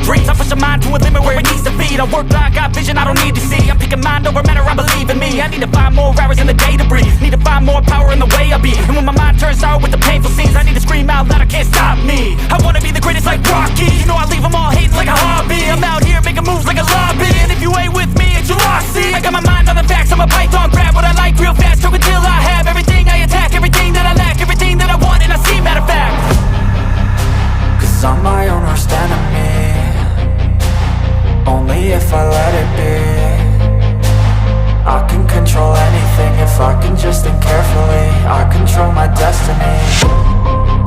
dreams. I push a mind to a limit where it needs to feed. I work blind, got vision I don't need to see. I'm picking mind over matter, I believe in me. I need to find more hours in the day to breathe. Need to find more power in the way I be. And when my mind turns sour with the painful scenes, I need to scream out loud, I can't stop me. I wanna be the greatest like Rocky. You know I leave them all hating like a hobby. I'm out here making moves like a lobby. And if you ain't with me, it's your loss, see. I got my mind on the facts, I'm a python, grab what I like real fast. Choke until I have everything, I attack everything that I lack, everything that I want, and I see, matter of fact. Cause I'm my own worst enemy, only if I let it be. I can control anything if I can just think carefully. I control my destiny.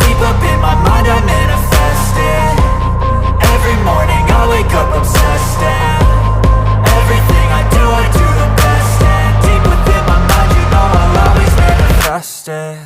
Deep up in my mind I manifest it. Every morning I wake up obsessed, and everything I do the best. And deep within my mind you know I'll always manifest it.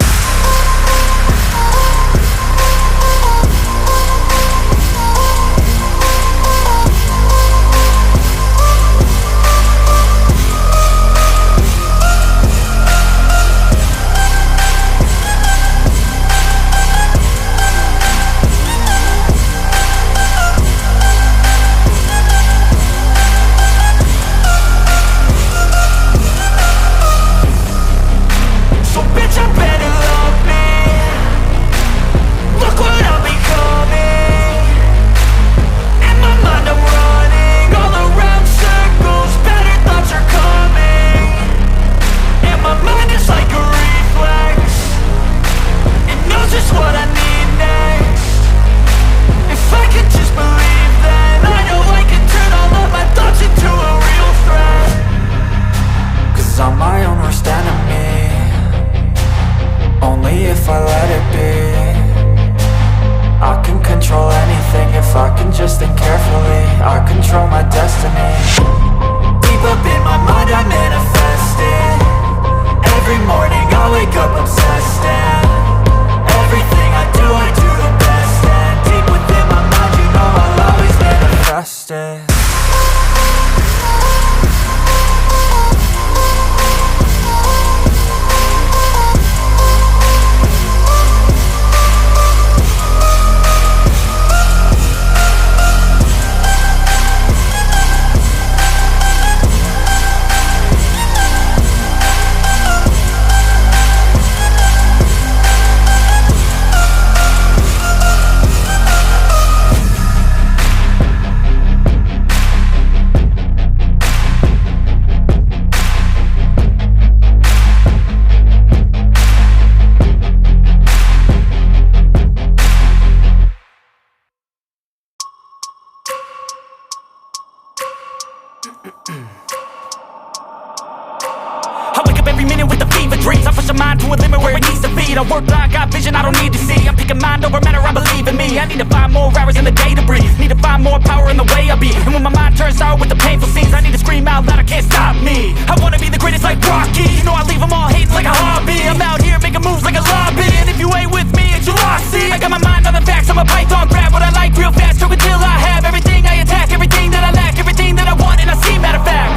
I work blind, got vision I don't need to see. I'm picking mind over matter, I believe in me. I need to find more hours in the day to breathe. Need to find more power in the way I be. And when my mind turns sour with the painful scenes, I need to scream out loud, I can't stop me. I wanna be the greatest like Rocky. You know I leave them all hating like a hobby. I'm out here making moves like a lobby. And if you ain't with me, it's your loss, see. I got my mind on the facts, I'm a python, grab what I like real fast. Choke until I have everything, I attack everything that I lack, everything that I want, and I see, matter of fact.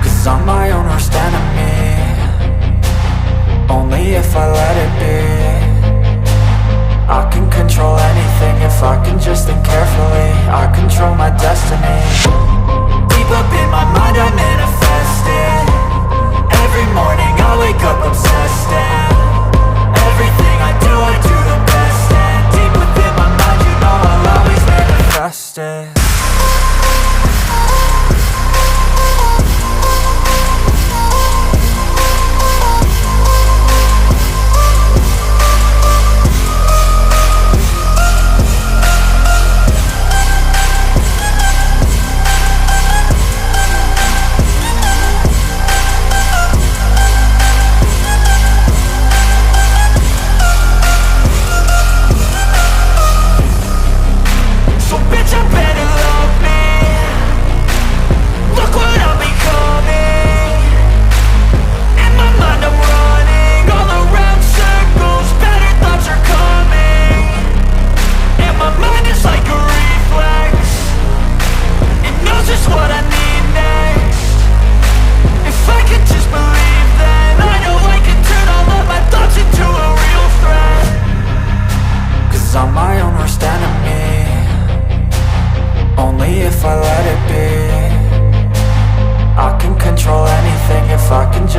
Cause I'm my own worst enemy, only if I let it be. I can control anything if I can just think carefully. I control my destiny. Deep up in my mind I manifest it. Every morning I wake up obsessed, and everything I do the best. And deep within my mind you know I'll always manifest it.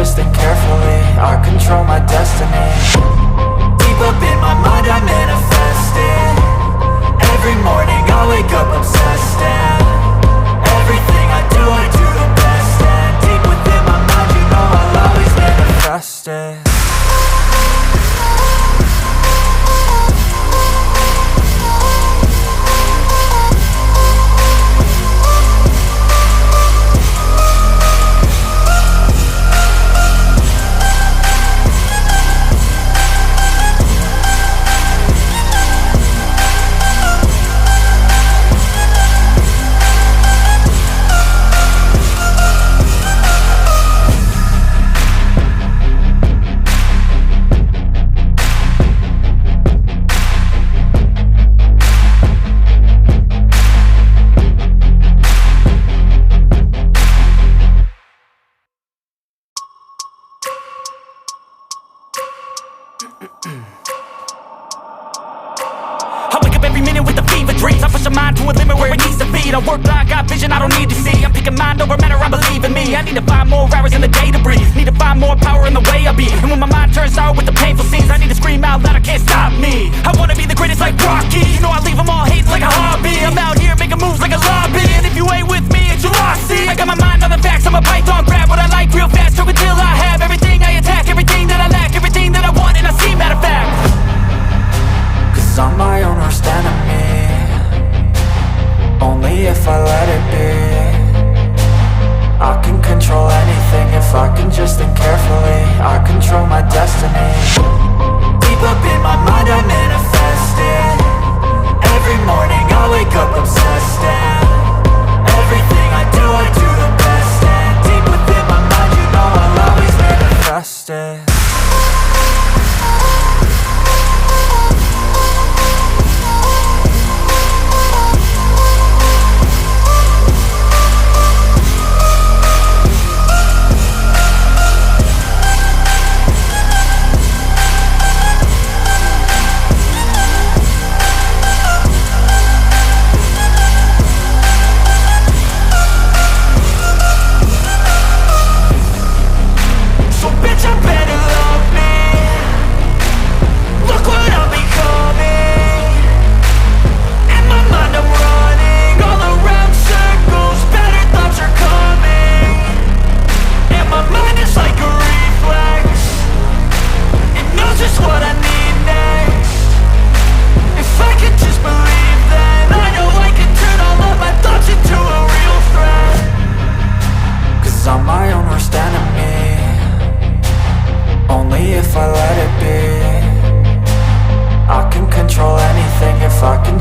just think carefully. I control my destiny. Deep up in my mind I manifest it. Every morning I wake up obsessed, and everything I do the best. And deep within my mind, you know I'll always manifest it. I wake up every minute with the fever dreams. I push my mind to a limit where it needs to feed. I work blind, got vision I don't need to see. I'm picking mind over matter, I believe in me. I need to find more hours in the day to breathe. Need to find more power in the way I be. And when my mind turns sour with the painful scenes, I need to scream out loud, I can't stop me. I wanna be the greatest like Rocky. You know I leave them all hating like a hobby. I'm out here making moves like a lobby. And if you ain't with me, it's your loss. See, I got my mind on the facts, I'm a python. Grab what I like real fast, choke until I have everything. I attack everything that I lack, everything that I want, and I see, matter of fact. Cause I'm my own worst enemy. Only if I let it be. I can control anything if I can just think carefully. I control my destiny. Deep up in my mind I manifest it. Every morning I wake up obsessed, and everything I do the best. And deep within my mind, you know I'll always manifest it.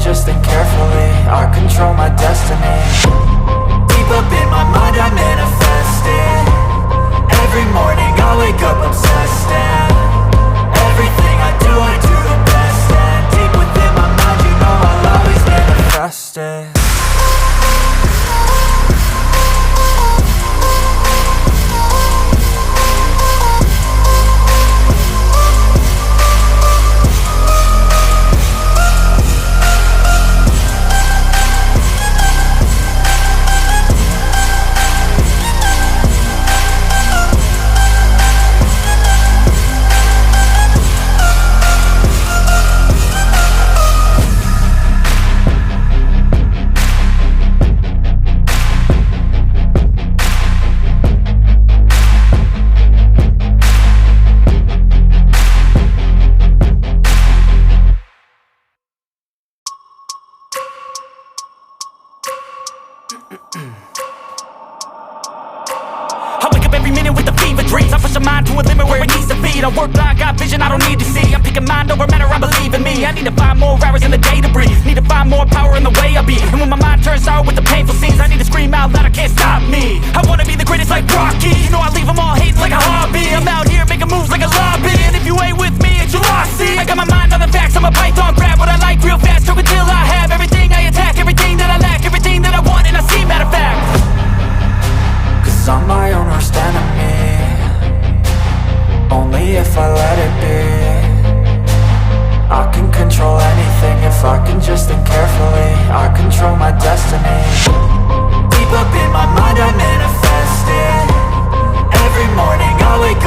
Just think carefully, I control my destiny. Deep up in my mind I manifest it. Every morning I wake up obsessed, and everything I do the best. And deep within my mind, you know I'll always manifest it. I wake up every minute with the fever dreams. I push my mind to a limit where it needs to feed. I work blind, got vision I don't need to see. I'm picking mind over matter, I believe in me. I need to find more hours in the day to breathe. Need to find more power in the way I be. And when my mind turns sour with the painful scenes, I need to scream out loud, I can't stop me. I wanna be the greatest like Rocky. You know I leave them all hating like a hobby. I'm out here making moves like a lobby. And if you ain't with me, it's your loss. See, I got my mind on the facts, I'm a python. Grab what I like real fast, choke until I have everything. I attack everything that I lack, everything that I want, and I see, matter of fact. Cause I'm my own worst enemy. Only if I let it be. I can control anything if I can just think carefully. I control my destiny. Deep up in my mind I manifest it. Every morning I wake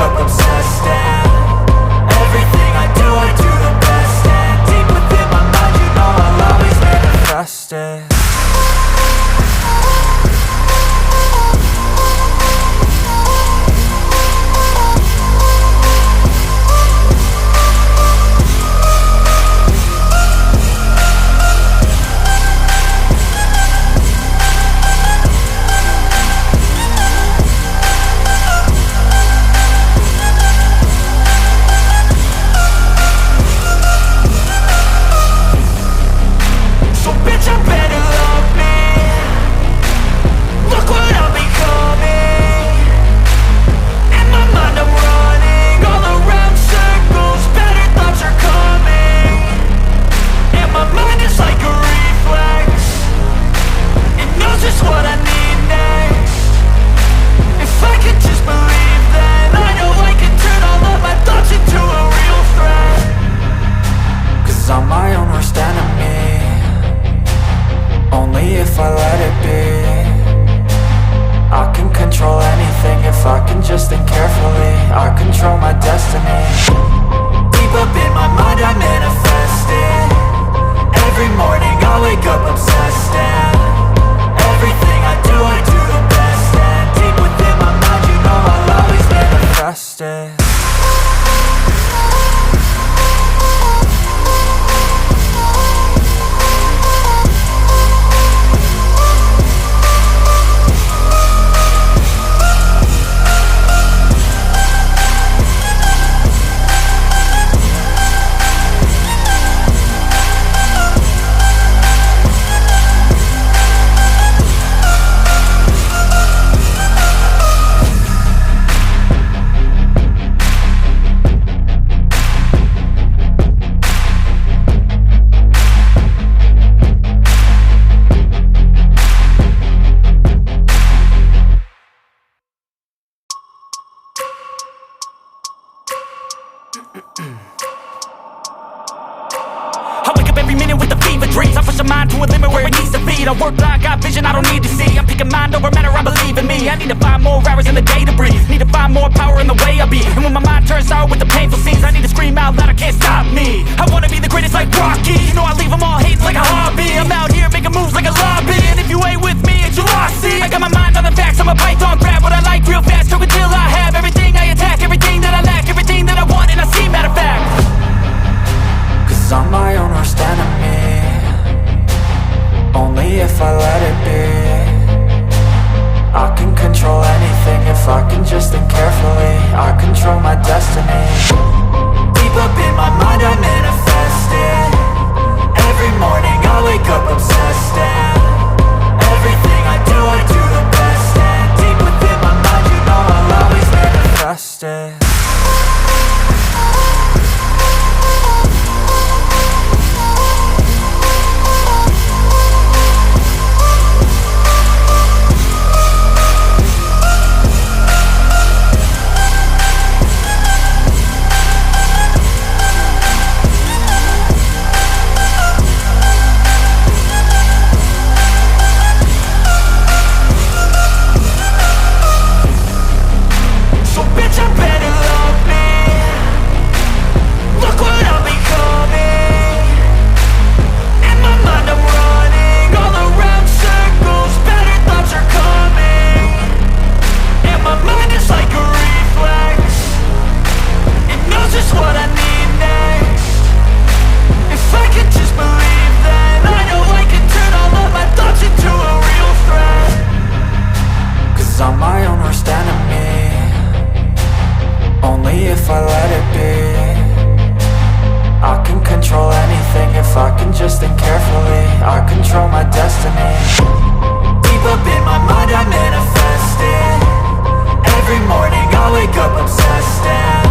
I wake up every minute with a fever dreams. I push my mind to a limit where it needs to feed. I work blind, got vision I don't need to see. I'm picking mind over matter, I believe in me. I need to find more hours in the day to breathe. Need to find more power in the way I be. And when my mind turns sour with the painful scenes, I need to scream out loud, I can't stop me. I wanna be the greatest like Rocky. You know I leave them all hating like a hobby. I'm out here making moves like a lobby. And if you ain't with me, it's your loss. See, I got my mind on the facts, I'm a python, grab what I like real fast. Choke until I have everything I attack, everything that I lack, everything that I want, and I see, matter of fact. Cause I'm my own worst enemy, only if I let it be. I can control anything if I can just think carefully. I control my destiny. Deep up in my mind I manifest it. Every morning I wake up obsessed, and everything I do the best. And deep within my mind you know I'll always manifest it. I'm my own worst enemy, only if I let it be. I can control anything if I can just think carefully. I control my destiny. Deep up in my mind I manifest it. Every morning I wake up obsessed, and